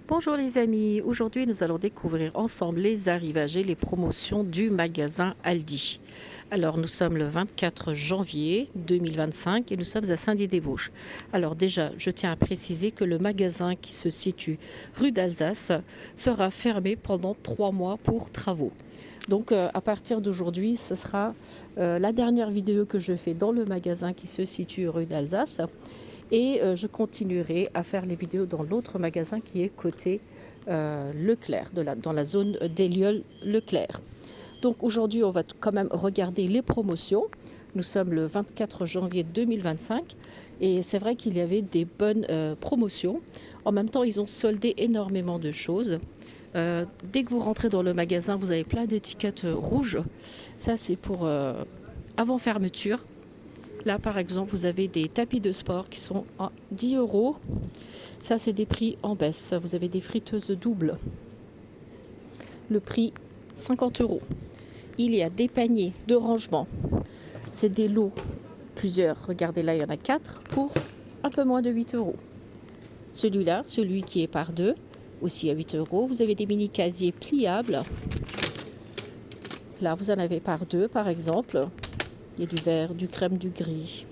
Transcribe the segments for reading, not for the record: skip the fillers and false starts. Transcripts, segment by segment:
Bonjour les amis, aujourd'hui nous allons découvrir ensemble les arrivages et les promotions du magasin Aldi. Alors nous sommes le 24 janvier 2025 et nous sommes à Saint-Dié-des-Vosges. Alors déjà, je tiens à préciser que le magasin qui se situe rue d'Alsace sera fermé pendant 3 mois pour travaux. Donc à partir d'aujourd'hui, ce sera la dernière vidéo que je fais dans le magasin qui se situe rue d'Alsace. Et je continuerai à faire les vidéos dans l'autre magasin qui est côté Leclerc, dans la zone d'Eliol Leclerc. Donc aujourd'hui, on va quand même regarder les promotions. Nous sommes le 24 janvier 2025 et c'est vrai qu'il y avait des bonnes promotions. En même temps, ils ont soldé énormément de choses. Dès que vous rentrez dans le magasin, vous avez plein d'étiquettes rouges. Ça, c'est pour avant fermeture. Là, par exemple, vous avez des tapis de sport qui sont à 10 euros. Ça, c'est des prix en baisse. Vous avez des friteuses doubles. Le prix, 50 euros. Il y a des paniers de rangement. C'est des lots, plusieurs. Regardez là, il y en a 4 pour un peu moins de 8 euros. Celui-là, celui qui est par deux, aussi à 8 euros. Vous avez des mini casiers pliables. Là, vous en avez par deux, par exemple. Il y a du vert, du crème, du gris.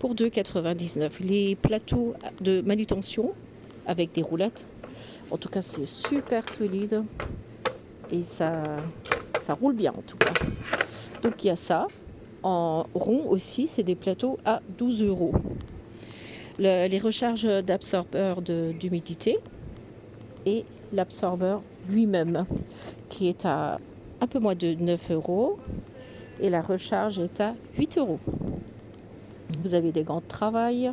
Pour 2,99 €. Les plateaux de manutention avec des roulettes. En tout cas, c'est super solide. Et ça roule bien en tout cas. Donc il y a ça. En rond aussi, c'est des plateaux à 12 euros. Les recharges d'absorbeurs d'humidité et l'absorbeur lui-même qui est à un peu moins de 9 euros. Et la recharge est à 8 euros. Vous avez des gants de travail.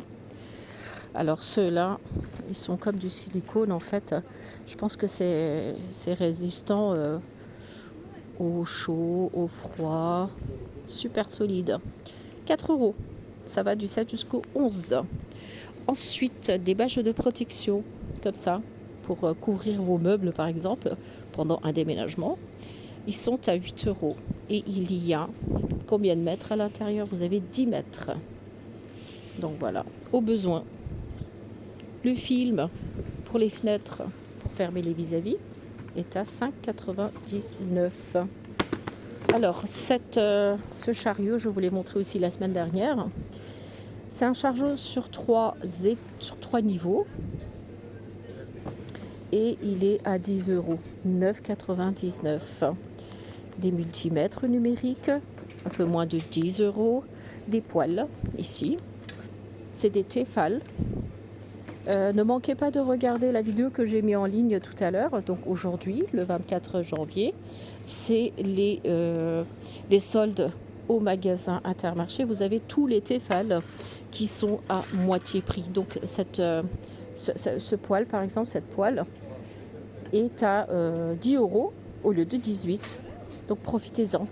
Alors ceux-là, ils sont comme du silicone en fait. Je pense que c'est résistant au chaud, au froid. Super solide. 4 euros. Ça va du 7 jusqu'au 11. Ensuite, des bâches de protection comme ça pour couvrir vos meubles par exemple pendant un déménagement. Ils sont à 8 euros. Et il y a combien de mètres à l'intérieur? Vous avez 10 mètres. Donc voilà, au besoin. Le film pour les fenêtres, pour fermer les vis-à-vis, est à 5,99 €. Alors, ce chariot, je vous l'ai montré aussi la semaine dernière. C'est un chariot sur 3 niveaux. Et il est à 10 euros, 9,99 €. Des multimètres numériques, un peu moins de 10 euros. Des poêles, ici. C'est des Tefal. Ne manquez pas de regarder la vidéo que j'ai mis en ligne tout à l'heure. Donc aujourd'hui, le 24 janvier, c'est les soldes au magasin Intermarché. Vous avez tous les Tefal qui sont à moitié prix. Donc ce poêle, par exemple, cette poêle est à 10 euros au lieu de 18. Donc profitez-en.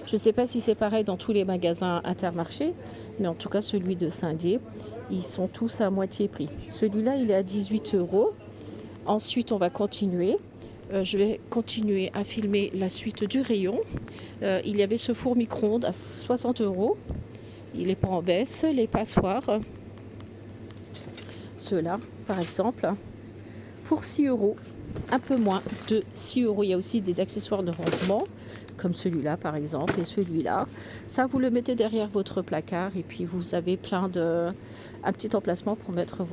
Je ne sais pas si c'est pareil dans tous les magasins Intermarché, mais en tout cas celui de Saint-Dié, ils sont tous à moitié prix. Celui-là, il est à 18 euros. Ensuite, on va continuer. Je vais continuer à filmer la suite du rayon. Il y avait ce four micro-ondes à 60 euros. Il n'est pas en baisse. Les passoires, ceux-là, par exemple, pour 6 euros. Un peu moins de 6 euros. Il y a aussi des accessoires de rangement, comme celui-là par exemple, et celui-là. Ça, vous le mettez derrière votre placard et puis vous avez un petit emplacement pour mettre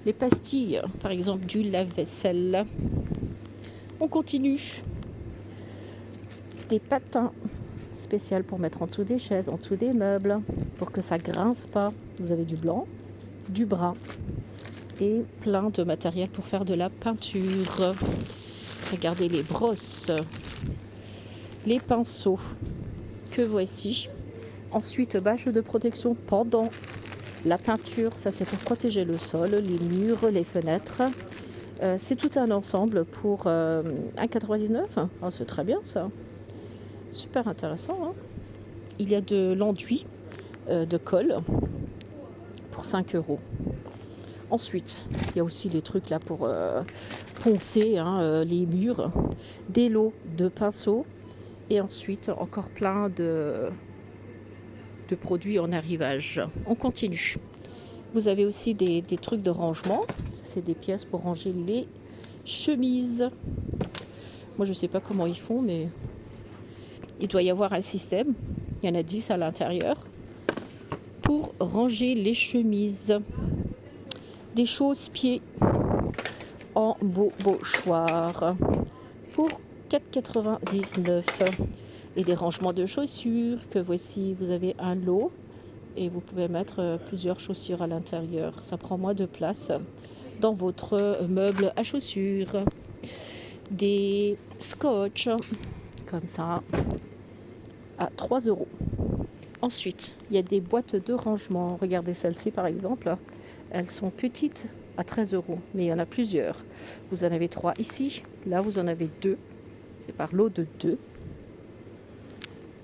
les pastilles, par exemple du lave-vaisselle. On continue. Des patins spéciaux pour mettre en dessous des chaises, en dessous des meubles, pour que ça grince pas. Vous avez du blanc, du brun et plein de matériel pour faire de la peinture. Regardez les brosses, les pinceaux que voici. Ensuite, bâche de protection pendant la peinture. Ça, c'est pour protéger le sol, les murs, les fenêtres. C'est tout un ensemble pour 1,99 €. Oh, c'est très bien ça. Super intéressant. Hein. Il y a de l'enduit de colle pour 5 euros. Ensuite, il y a aussi les trucs là pour poncer les murs, des lots de pinceaux et ensuite encore plein de produits en arrivage. On continue. Vous avez aussi des trucs de rangement. C'est des pièces pour ranger les chemises. Moi, je ne sais pas comment ils font, mais il doit y avoir un système. Il y en a 10 à l'intérieur pour ranger les chemises. Des chausse-pieds en beau choix pour 4,99 €. Et des rangements de chaussures que voici. Vous avez un lot et vous pouvez mettre plusieurs chaussures à l'intérieur. Ça prend moins de place dans votre meuble à chaussures. Des scotch comme ça à 3 €. Ensuite, il y a des boîtes de rangement. Regardez celle-ci par exemple. Elles sont petites à 13 €, mais il y en a plusieurs. Vous en avez 3 ici. Là, vous en avez 2. C'est par lot de 2.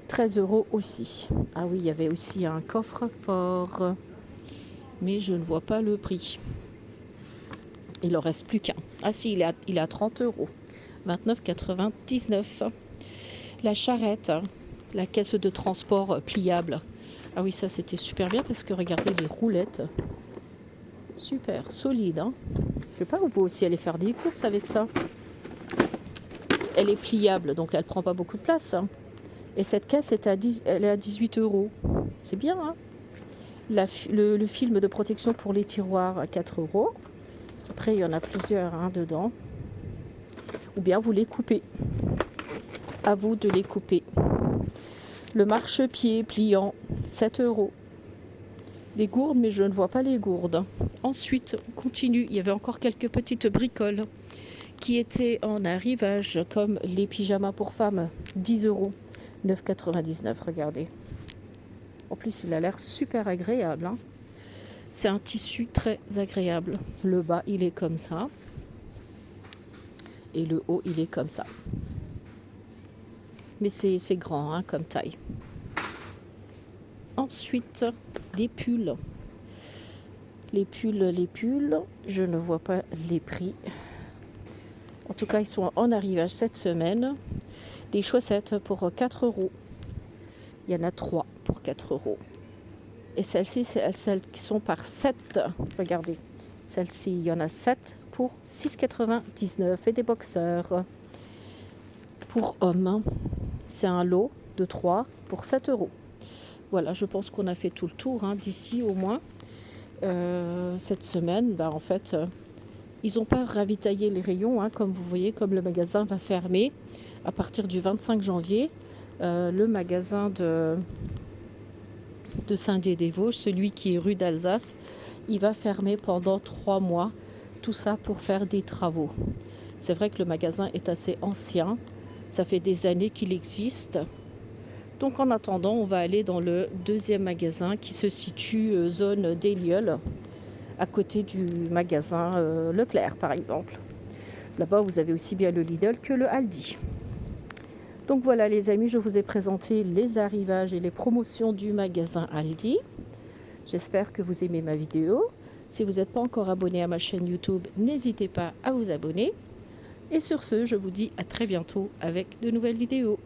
13 € aussi. Ah oui, il y avait aussi un coffre-fort. Mais je ne vois pas le prix. Il en reste plus qu'un. Ah si, il est à 30 €. 29,99 €. La charrette, la caisse de transport pliable. Ah oui, ça c'était super bien parce que regardez les roulettes. Super, solide. Hein, je sais pas, vous pouvez aussi aller faire des courses avec ça. Elle est pliable, donc elle prend pas beaucoup de place. Hein. Et cette caisse elle est à 18 €. C'est bien. Hein, le film de protection pour les tiroirs à 4 €. Après, il y en a plusieurs dedans. Ou bien vous les coupez. À vous de les couper. Le marchepied pliant, 7 €. Des gourdes, mais je ne vois pas les gourdes. Ensuite, on continue. Il y avait encore quelques petites bricoles qui étaient en arrivage, comme les pyjamas pour femmes, 10 €, 9,99 €. Regardez. En plus, il a l'air super agréable. Hein. C'est un tissu très agréable. Le bas, il est comme ça. Et le haut, il est comme ça. Mais c'est grand comme taille. Ensuite, des pulls. Les pulls, je ne vois pas les prix. En tout cas, ils sont en arrivage cette semaine. Des chaussettes pour 4 €. Il y en a 3 pour 4 €. Et celles-ci, c'est celles qui sont par 7. Regardez, celles-ci, il y en a 7 pour 6,99 € et des boxeurs. Pour hommes, c'est un lot de 3 pour 7 €. Voilà, je pense qu'on a fait tout le tour d'ici au moins. Cette semaine, en fait, ils n'ont pas ravitaillé les rayons, comme vous voyez, comme le magasin va fermer à partir du 25 janvier. Le magasin de Saint-Dié-des-Vosges, celui qui est rue d'Alsace, il va fermer pendant 3 mois. Tout ça pour faire des travaux. C'est vrai que le magasin est assez ancien. Ça fait des années qu'il existe. Donc en attendant, on va aller dans le deuxième magasin qui se situe zone des Lieuls, à côté du magasin Leclerc par exemple. Là-bas, vous avez aussi bien le Lidl que le Aldi. Donc voilà les amis, je vous ai présenté les arrivages et les promotions du magasin Aldi. J'espère que vous aimez ma vidéo. Si vous n'êtes pas encore abonné à ma chaîne YouTube, n'hésitez pas à vous abonner. Et sur ce, je vous dis à très bientôt avec de nouvelles vidéos.